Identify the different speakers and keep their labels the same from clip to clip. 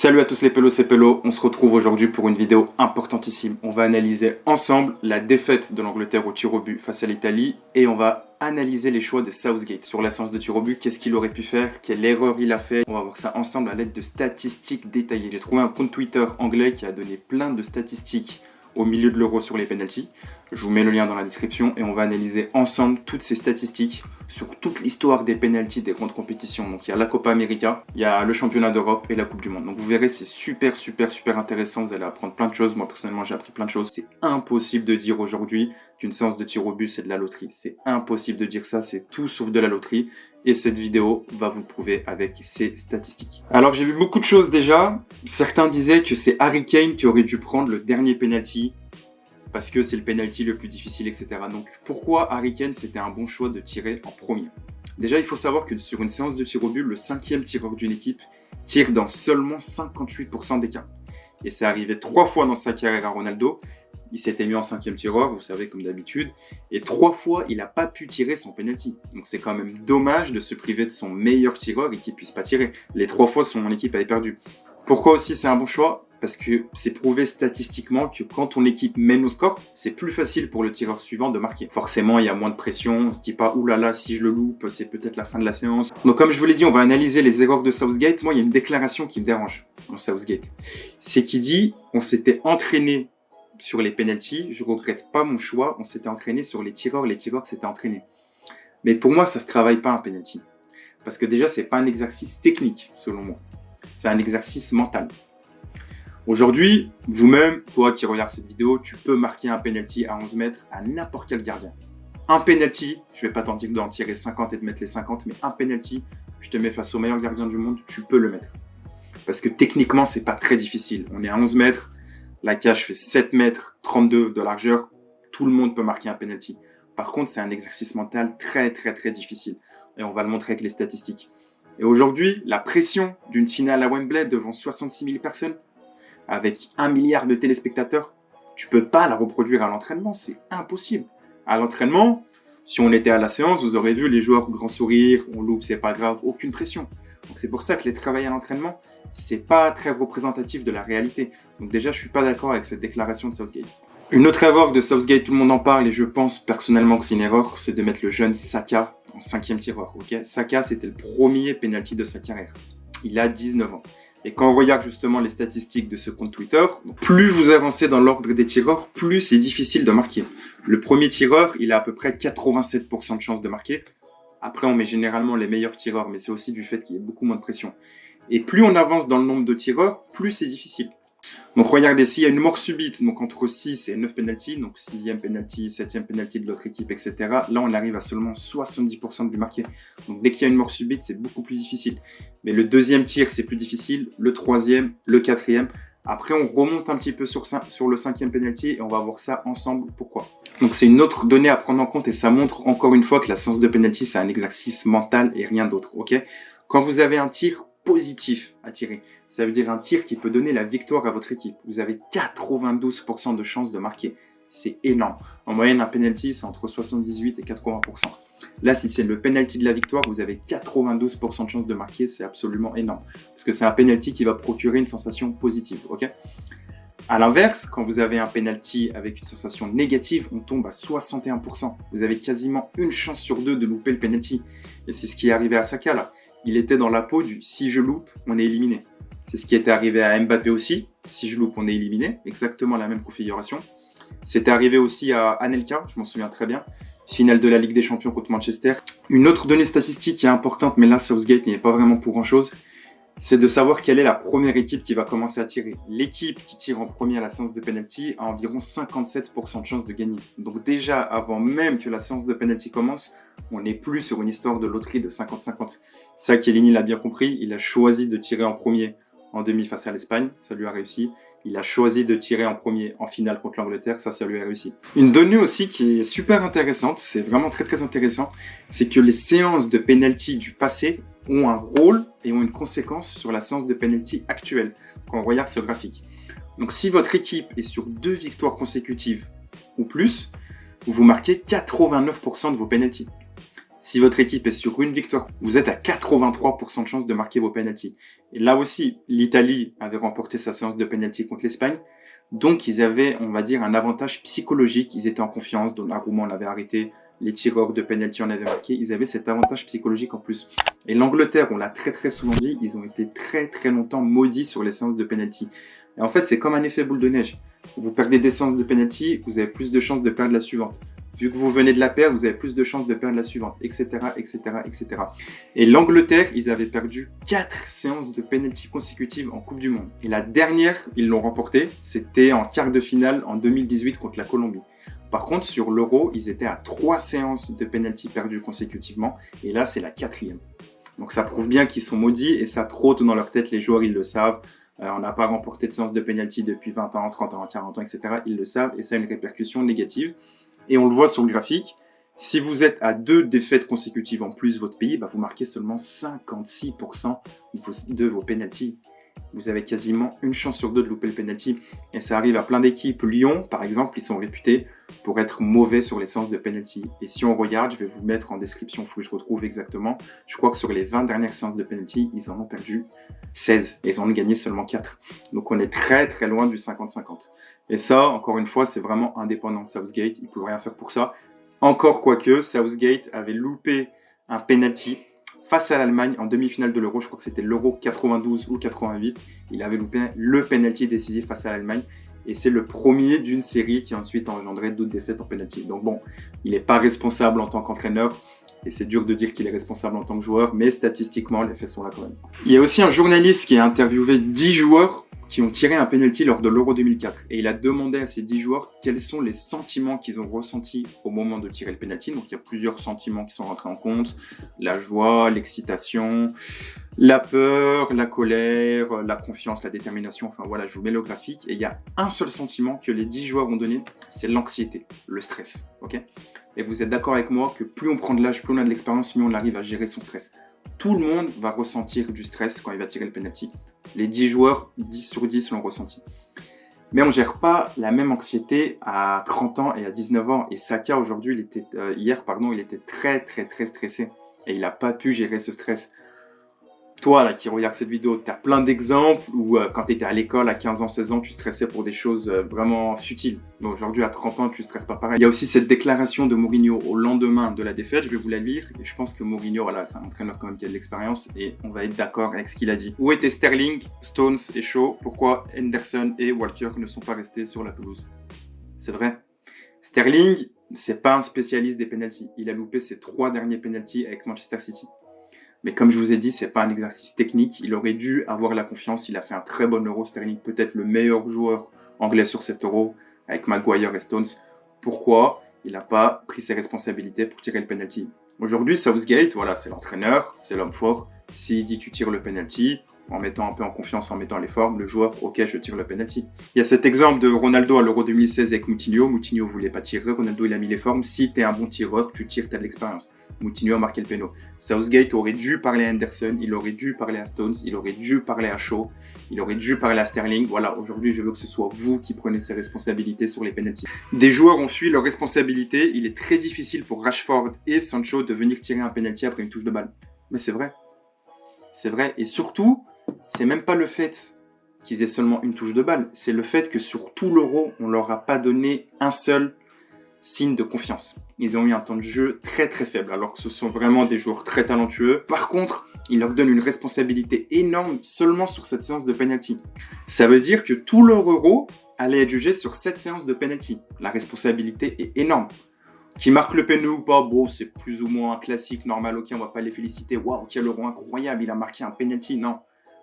Speaker 1: Salut à tous les pelos, c'est Pelo. On se retrouve aujourd'hui pour une vidéo importantissime. On va analyser ensemble la défaite de l'Angleterre au tir au but face à l'Italie et on va analyser les choix de Southgate sur la séance de tir au but. Qu'est-ce qu'il aurait pu faire? Quelle erreur il a fait? On va voir ça ensemble à l'aide de statistiques détaillées. J'ai trouvé un compte Twitter anglais qui a donné plein de statistiques au milieu de l'Euro sur les penalties. Je vous mets le lien dans la description et on va analyser ensemble toutes ces statistiques sur toute l'histoire des penalties des grandes compétitions. Donc il y a la Copa América, il y a le championnat d'Europe et la Coupe du Monde. Donc vous verrez, c'est super intéressant. Vous allez apprendre plein de choses. Moi personnellement, j'ai appris plein de choses. C'est impossible de dire aujourd'hui qu'une séance de tir au but, c'est de la loterie. C'est impossible de dire ça, c'est tout sauf de la loterie. Et cette vidéo va vous le prouver avec ces statistiques. Alors j'ai vu beaucoup de choses déjà. Certains disaient que c'est Harry Kane qui aurait dû prendre le dernier penalty parce que c'est le penalty le plus difficile, etc. Donc pourquoi Harry Kane c'était un bon choix de tirer en premier? Déjà il faut savoir que sur une séance de tir au but, le 5e tireur d'une équipe tire dans seulement 58% des cas. Et c'est arrivé 3 fois dans sa carrière à Ronaldo. Il s'était mis en 5e tireur, vous savez, comme d'habitude. Et 3 fois, il n'a pas pu tirer son penalty. Donc c'est quand même dommage de se priver de son meilleur tireur et qu'il ne puisse pas tirer. Les 3 fois, son équipe avait perdu. Pourquoi aussi c'est un bon choix? Parce que c'est prouvé statistiquement que quand ton équipe mène au score, c'est plus facile pour le tireur suivant de marquer. Forcément, il y a moins de pression. On se dit pas, oulala, si je le loupe, c'est peut-être la fin de la séance. Donc comme je vous l'ai dit, on va analyser les erreurs de Southgate. Moi, il y a une déclaration qui me dérange dans Southgate. C'est qu'il dit, on s'était entraîné sur les penalties, je regrette pas mon choix, on s'était entraîné sur les tireurs s'étaient entraînés. Mais pour moi, ça se travaille pas un penalty. Parce que déjà, c'est pas un exercice technique, selon moi. C'est un exercice mental. Aujourd'hui, vous-même, toi qui regardes cette vidéo, tu peux marquer un penalty à 11 mètres à n'importe quel gardien. Un penalty, je vais pas t'en dire d'en tirer 50 et de mettre les 50, mais un penalty, je te mets face au meilleur gardien du monde, tu peux le mettre. Parce que techniquement, c'est pas très difficile. On est à 11 mètres, la cage fait 7 mètres 32 de largeur. Tout le monde peut marquer un penalty. Par contre, c'est un exercice mental très difficile. Et on va le montrer avec les statistiques. Et aujourd'hui, la pression d'une finale à Wembley devant 66 000 personnes, avec 1 milliard de téléspectateurs, tu peux pas la reproduire à l'entraînement. C'est impossible. À l'entraînement, si on était à la séance, vous aurez vu les joueurs grand sourire, on loupe, c'est pas grave, aucune pression. Donc c'est pour ça que les travails à l'entraînement, c'est pas très représentatif de la réalité. Donc déjà, je suis pas d'accord avec cette déclaration de Southgate. Une autre erreur de Southgate, tout le monde en parle et je pense personnellement que c'est une erreur, c'est de mettre le jeune Saka en 5e tireur. Okay, Saka, c'était le premier penalty de sa carrière. Il a 19 ans. Et quand on regarde justement les statistiques de ce compte Twitter, plus vous avancez dans l'ordre des tireurs, plus c'est difficile de marquer. Le premier tireur, il a à peu près 87% de chances de marquer. Après, on met généralement les meilleurs tireurs, mais c'est aussi du fait qu'il y a beaucoup moins de pression. Et plus on avance dans le nombre de tireurs, plus c'est difficile. Donc regardez, s'il y a une mort subite, donc entre 6 et 9 penalties, donc 6e penalty, 7e penalty de l'autre équipe, etc. Là, on arrive à seulement 70% de but marqué. Donc dès qu'il y a une mort subite, c'est beaucoup plus difficile. Mais le 2e tir, c'est plus difficile. Le 3e, le 4e. Après, on remonte un petit peu sur le 5e penalty et on va voir ça ensemble. Pourquoi? Donc c'est une autre donnée à prendre en compte et ça montre encore une fois que la séance de penalty, c'est un exercice mental et rien d'autre. Ok? Quand vous avez un tir positif à tirer, ça veut dire un tir qui peut donner la victoire à votre équipe. Vous avez 92% de chances de marquer. C'est énorme. En moyenne, un penalty, c'est entre 78 et 80%. Là, si c'est le penalty de la victoire, vous avez 92% de chances de marquer. C'est absolument énorme. Parce que c'est un penalty qui va procurer une sensation positive. Okay, à l'inverse, quand vous avez un penalty avec une sensation négative, on tombe à 61%. Vous avez quasiment une chance sur 2 de louper le penalty. Et c'est ce qui est arrivé à Saka là. Il était dans la peau du « si je loupe, on est éliminé ». C'est ce qui était arrivé à Mbappé aussi. Si je loupe, on est éliminé. Exactement la même configuration. C'était arrivé aussi à Anelka, je m'en souviens très bien. Finale de la Ligue des Champions contre Manchester. Une autre donnée statistique qui est importante, mais là, Southgate n'y est pas vraiment pour grand-chose, c'est de savoir quelle est la première équipe qui va commencer à tirer. L'équipe qui tire en premier à la séance de penalty a environ 57% de chances de gagner. Donc déjà, avant même que la séance de penalty commence, on n'est plus sur une histoire de loterie de 50-50. Ça, Chiellini l'a bien compris, il a choisi de tirer en premier en demi face à l'Espagne, ça lui a réussi. Il a choisi de tirer en premier en finale contre l'Angleterre, ça lui a réussi. Une donnée aussi qui est super intéressante, c'est vraiment très intéressant, c'est que les séances de penalty du passé ont un rôle et ont une conséquence sur la séance de penalty actuelle, quand on regarde ce graphique. Donc si votre équipe est sur 2 victoires consécutives ou plus, vous marquez 89% de vos penalties. Si votre équipe est sur une victoire, vous êtes à 83% de chance de marquer vos pénaltys. Et là aussi, l'Italie avait remporté sa séance de pénalty contre l'Espagne. Donc, ils avaient, on va dire, un avantage psychologique. Ils étaient en confiance. Donnarumma, on l'avait arrêté. Les tireurs de pénalty, on avait marqué. Ils avaient cet avantage psychologique en plus. Et l'Angleterre, on l'a très très souvent dit, ils ont été très très longtemps maudits sur les séances de pénalty. Et en fait, c'est comme un effet boule de neige. Vous perdez des séances de pénalty, vous avez plus de chances de perdre la suivante. Vu que vous venez de la perdre, vous avez plus de chances de perdre la suivante, etc., etc., etc. Et l'Angleterre, ils avaient perdu 4 séances de pénalty consécutives en Coupe du Monde. Et la dernière, ils l'ont remportée, c'était en quart de finale en 2018 contre la Colombie. Par contre, sur l'Euro, ils étaient à 3 séances de pénalty perdues consécutivement. Et là, c'est la 4e. Donc ça prouve bien qu'ils sont maudits et ça trotte dans leur tête, les joueurs, ils le savent. On n'a pas remporté de séance de pénalty depuis 20 ans, 30 ans, 40 ans, etc. Ils le savent et ça a une répercussion négative. Et on le voit sur le graphique, si vous êtes à 2 défaites consécutives en plus votre pays, vous marquez seulement 56% de vos pénaltys. Vous avez quasiment une chance sur 2 de louper le penalty. Et ça arrive à plein d'équipes. Lyon, par exemple, ils sont réputés pour être mauvais sur les séances de penalty. Et si on regarde, je vais vous mettre en description, il faut que je retrouve exactement. Je crois que sur les 20 dernières séances de penalty, ils en ont perdu 16. Et ils en ont gagné seulement 4. Donc on est très très loin du 50-50. Et ça, encore une fois, c'est vraiment indépendant de Southgate. Il ne peut rien faire pour ça. Encore quoique, Southgate avait loupé un penalty face à l'Allemagne en demi-finale de l'Euro. Je crois que c'était l'Euro 92 ou 88. Il avait loupé le penalty décisif face à l'Allemagne. Et c'est le premier d'une série qui a ensuite engendré d'autres défaites en penalty. Donc bon, il n'est pas responsable en tant qu'entraîneur. Et c'est dur de dire qu'il est responsable en tant que joueur. Mais statistiquement, les faits sont là quand même. Il y a aussi un journaliste qui a interviewé 10 joueurs qui ont tiré un penalty lors de l'Euro 2004. Et il a demandé à ces 10 joueurs quels sont les sentiments qu'ils ont ressentis au moment de tirer le penalty. Donc il y a plusieurs sentiments qui sont rentrés en compte. La joie, l'excitation, la peur, la colère, la confiance, la détermination. Enfin voilà, je vous mets le graphique. Et il y a un seul sentiment que les 10 joueurs ont donné, c'est l'anxiété, le stress. Ok ? Et vous êtes d'accord avec moi que plus on prend de l'âge, plus on a de l'expérience, mieux on arrive à gérer son stress. Tout le monde va ressentir du stress quand il va tirer le penalty. Les 10 joueurs, 10 sur 10 l'ont ressenti. Mais on ne gère pas la même anxiété à 30 ans et à 19 ans. Et Saka, aujourd'hui, hier, il était très, très, très stressé. Et il n'a pas pu gérer ce stress. Toi, là, qui regarde cette vidéo, tu as plein d'exemples où, quand tu étais à l'école, à 15 ans, 16 ans, tu stressais pour des choses vraiment futiles. Mais aujourd'hui, à 30 ans, tu ne stresses pas pareil. Il y a aussi cette déclaration de Mourinho au lendemain de la défaite. Je vais vous la lire. Et je pense que Mourinho, voilà, c'est un entraîneur quand même qui a de l'expérience. Et on va être d'accord avec ce qu'il a dit. Où étaient Sterling, Stones et Shaw? Pourquoi Henderson et Walker ne sont pas restés sur la pelouse? C'est vrai. Sterling, c'est pas un spécialiste des pénaltys. Il a loupé ses 3 derniers pénaltys avec Manchester City. Mais comme je vous ai dit, c'est pas un exercice technique. Il aurait dû avoir la confiance. Il a fait un très bon Euro. Sterling, peut-être le meilleur joueur anglais sur cet Euro, avec Maguire et Stones. Pourquoi il n'a pas pris ses responsabilités pour tirer le penalty? Aujourd'hui, Southgate, voilà, c'est l'entraîneur, c'est l'homme fort. S'il dit tu tires le penalty, en mettant un peu en confiance, en mettant les formes, le joueur, ok, je tire le penalty. Il y a cet exemple de Ronaldo à l'Euro 2016 avec Moutinho. Moutinho voulait pas tirer, Ronaldo il a mis les formes. Si tu es un bon tireur, tu tires, tu as de l'expérience. Moutinho a marqué le péno. Southgate aurait dû parler à Henderson, il aurait dû parler à Stones, il aurait dû parler à Shaw, il aurait dû parler à Sterling. Voilà, aujourd'hui je veux que ce soit vous qui prenez ces responsabilités sur les penalties. Des joueurs ont fui leurs responsabilités. Il est très difficile pour Rashford et Sancho de venir tirer un penalty après une touche de balle. Mais c'est vrai. C'est vrai. Et surtout, c'est même pas le fait qu'ils aient seulement une touche de balle. C'est le fait que sur tout l'Euro, on leur a pas donné un seul signe de confiance. Ils ont eu un temps de jeu très très faible, alors que ce sont vraiment des joueurs très talentueux. Par contre, ils leur donnent une responsabilité énorme seulement sur cette séance de penalty. Ça veut dire que tout leur Euro allait être jugé sur cette séance de penalty. La responsabilité est énorme. Qui marque le péno ou pas, bon, c'est plus ou moins un classique, normal, ok, on va pas les féliciter. Waouh, quel Euro incroyable, il a marqué un penalty. Non,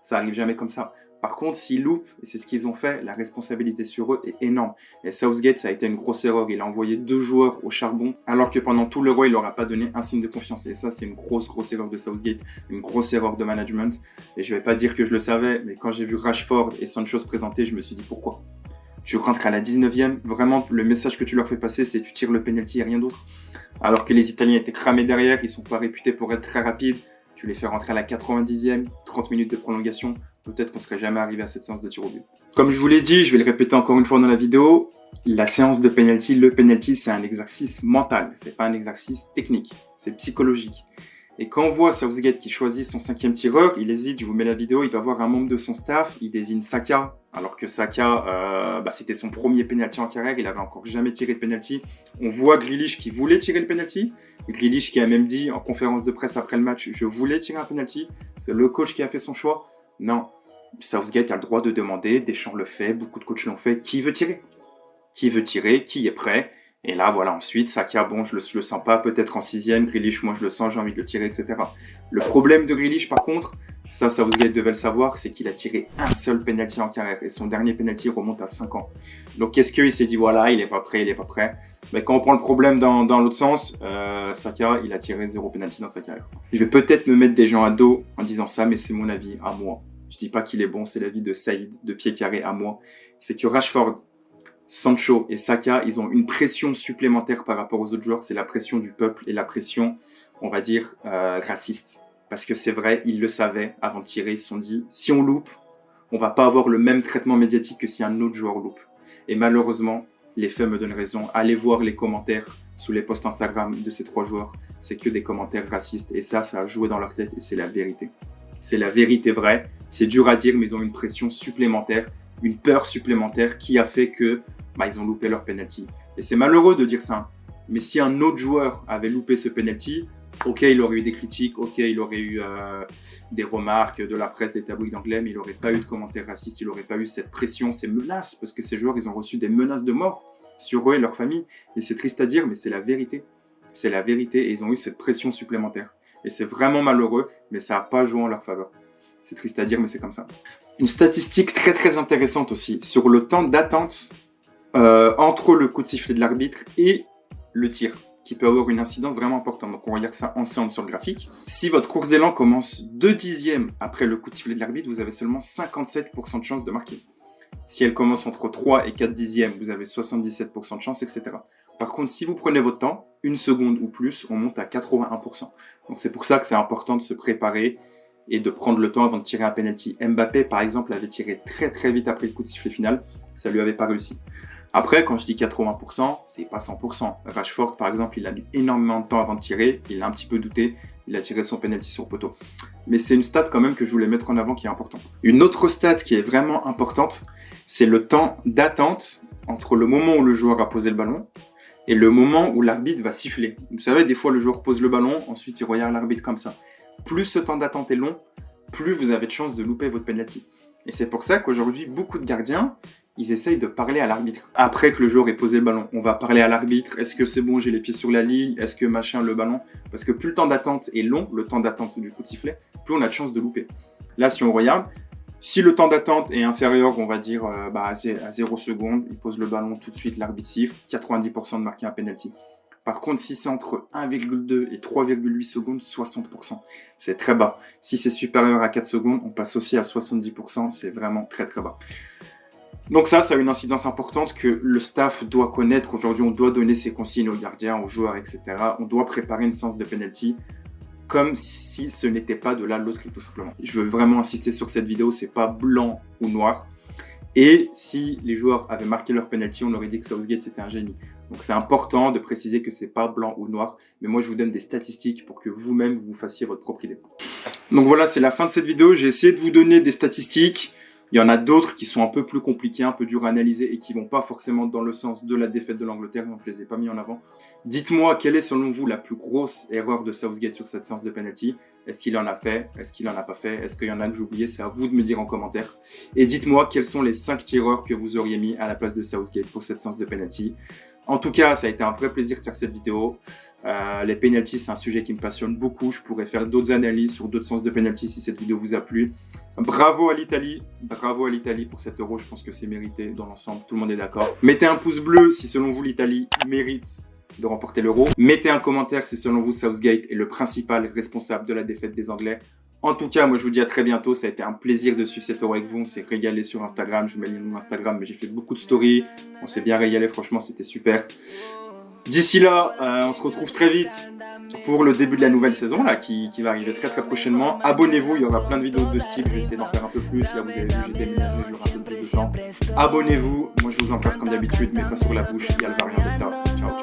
Speaker 1: ça arrive jamais comme ça. Par contre, s'ils loupent, et c'est ce qu'ils ont fait, la responsabilité sur eux est énorme. Et Southgate, ça a été une grosse erreur. Il a envoyé 2 joueurs au charbon, alors que pendant tout l'Euro, il leur a pas donné un signe de confiance. Et ça, c'est une grosse erreur de Southgate, une grosse erreur de management. Et je vais pas dire que je le savais, mais quand j'ai vu Rashford et Sancho se présenter, je me suis dit pourquoi? Tu rentres à la 19e, vraiment, le message que tu leur fais passer, c'est tu tires le penalty et rien d'autre. Alors que les Italiens étaient cramés derrière, ils sont pas réputés pour être très rapides. Tu les fais rentrer à la 90e, 30 minutes de prolongation. peut-être qu'on ne serait jamais arrivé à cette séance de tir au but. Comme je vous l'ai dit, je vais le répéter encore une fois dans la vidéo, la séance de penalty, le penalty, c'est un exercice mental, c'est pas un exercice technique, c'est psychologique. Et quand on voit Southgate qui choisit son 5e tireur, il hésite, je vous mets la vidéo, il va voir un membre de son staff, il désigne Saka, alors que Saka, c'était son premier penalty en carrière, il avait encore jamais tiré de penalty. On voit Grealish qui voulait tirer le penalty, Grealish qui a même dit en conférence de presse après le match, je voulais tirer un penalty, c'est le coach qui a fait son choix. Non, Southgate a le droit de demander, Deschamps le fait, beaucoup de coachs l'ont fait, qui veut tirer? Qui veut tirer? Qui est prêt? Et là, voilà, ensuite, Saka, bon, je le sens pas, peut-être en 6e, Grealish, moi je le sens, j'ai envie de le tirer, etc. Le problème de Grealish, par contre, ça, Southgate devait le savoir, c'est qu'il a tiré un seul penalty en carrière, et son dernier penalty remonte à 5 ans. Donc, qu'est-ce qu'il s'est dit, voilà, il est pas prêt, il est pas prêt. Mais quand on prend le problème dans l'autre sens, Saka, il a tiré 0 penalty dans sa carrière. Je vais peut-être me mettre des gens à dos en disant ça, mais c'est mon avis, à moi. Je dis pas qu'il est bon, c'est l'avis de Saïd, de Pied Carré, à moi. C'est que Rashford, Sancho et Saka, ils ont une pression supplémentaire par rapport aux autres joueurs, c'est la pression du peuple et la pression, on va dire, raciste. Parce que c'est vrai, ils le savaient avant de tirer, ils se sont dit, si on loupe, on va pas avoir le même traitement médiatique que si un autre joueur loupe. Et malheureusement, les faits me donnent raison. Allez voir les commentaires sous les posts Instagram de ces 3 joueurs, c'est que des commentaires racistes. Et ça a joué dans leur tête et c'est la vérité. C'est la vérité vraie, c'est dur à dire, mais ils ont une pression supplémentaire, une peur supplémentaire qui a fait que ils ont loupé leur penalty. Et c'est malheureux de dire ça. Mais si un autre joueur avait loupé ce penalty, ok, il aurait eu des critiques, ok, il aurait eu des remarques de la presse, des tabloïds anglais, mais il n'aurait pas eu de commentaires racistes, il n'aurait pas eu cette pression, ces menaces, parce que ces joueurs, ils ont reçu des menaces de mort sur eux et leur famille. Et c'est triste à dire, mais c'est la vérité. C'est la vérité, et ils ont eu cette pression supplémentaire. Et c'est vraiment malheureux, mais ça n'a pas joué en leur faveur. C'est triste à dire, mais c'est comme ça. Une statistique très très intéressante aussi, sur le temps d'attente entre le coup de sifflet de l'arbitre et le tir, qui peut avoir une incidence vraiment importante. Donc on regarde ça ensemble sur le graphique. Si votre course d'élan commence 2 dixièmes après le coup de sifflet de l'arbitre, vous avez seulement 57% de chance de marquer. Si elle commence entre 3 et 4 dixièmes, vous avez 77% de chance, etc. Par contre, si vous prenez votre temps, 1 seconde ou plus, on monte à 81%. Donc c'est pour ça que c'est important de se préparer et de prendre le temps avant de tirer un penalty. Mbappé, par exemple, avait tiré très très vite après le coup de sifflet final. Ça lui avait pas réussi. Après, quand je dis 80%, c'est pas 100%. Rashford, par exemple, il a mis énormément de temps avant de tirer. Il a un petit peu douté. Il a tiré son penalty sur poteau. Mais c'est une stat quand même que je voulais mettre en avant qui est importante. Une autre stat qui est vraiment importante, c'est le temps d'attente entre le moment où le joueur a posé le ballon et le moment où l'arbitre va siffler. Vous savez, des fois, le joueur pose le ballon, ensuite il regarde l'arbitre comme ça. Plus ce temps d'attente est long, plus vous avez de chances de louper votre penalty. Et c'est pour ça qu'aujourd'hui, beaucoup de gardiens, ils essayent de parler à l'arbitre. Après que le joueur ait posé le ballon, on va parler à l'arbitre. Est-ce que c'est bon, j'ai les pieds sur la ligne? Est-ce que machin, le ballon? Parce que plus le temps d'attente est long, le temps d'attente du coup de sifflet, plus on a de chances de louper. Là, si on regarde, si le temps d'attente est inférieur, on va dire à 0 secondes, il pose le ballon tout de suite, l'arbitre siffle, 90% de marquer un penalty. Par contre, si c'est entre 1,2 et 3,8 secondes, 60%. C'est très bas. Si c'est supérieur à 4 secondes, on passe aussi à 70%. C'est vraiment très très bas. Donc ça a une incidence importante que le staff doit connaître. Aujourd'hui, on doit donner ses consignes aux gardiens, aux joueurs, etc. On doit préparer une séance de penalty comme si ce n'était pas de la loterie, tout simplement. Je veux vraiment insister sur cette vidéo, c'est pas blanc ou noir. Et si les joueurs avaient marqué leur penalty, on aurait dit que Southgate c'était un génie. Donc c'est important de préciser que c'est pas blanc ou noir, mais moi je vous donne des statistiques pour que vous-même vous fassiez votre propre idée. Donc voilà, c'est la fin de cette vidéo. J'ai essayé de vous donner des statistiques. Il y en a d'autres qui sont un peu plus compliqués, un peu durs à analyser et qui vont pas forcément dans le sens de la défaite de l'Angleterre, donc je les ai pas mis en avant. Dites-moi quelle est selon vous la plus grosse erreur de Southgate sur cette séance de penalty. Est-ce qu'il en a fait? Est-ce qu'il en a pas fait? Est-ce qu'il y en a que j'ai oublié? C'est à vous de me dire en commentaire. Et dites-moi quels sont les 5 tireurs que vous auriez mis à la place de Southgate pour cette séance de penalty. En tout cas, ça a été un vrai plaisir de faire cette vidéo. Les penalties, c'est un sujet qui me passionne beaucoup. Je pourrais faire d'autres analyses sur d'autres séances de penalty si cette vidéo vous a plu. Bravo à l'Italie pour cet euro. Je pense que c'est mérité dans l'ensemble. Tout le monde est d'accord. Mettez un pouce bleu si selon vous l'Italie mérite de remporter l'euro. Mettez un commentaire si selon vous Southgate est le principal responsable de la défaite des Anglais. En tout cas, moi je vous dis à très bientôt. Ça a été un plaisir de suivre cet euro avec vous. On s'est régalé sur Instagram. Je vous mets le lien de mon Instagram, mais j'ai fait beaucoup de stories. On s'est bien régalé, franchement, c'était super. D'ici là, on se retrouve très vite pour le début de la nouvelle saison là, qui va arriver très très prochainement. Abonnez-vous, il y aura plein de vidéos de ce type, je vais essayer d'en faire un peu plus. Là vous avez vu, j'ai déménagé, j'aurai un peu plus de temps. Abonnez-vous, moi je vous embrasse comme d'habitude, mais pas sur la bouche, il y a le variant Delta. Ciao.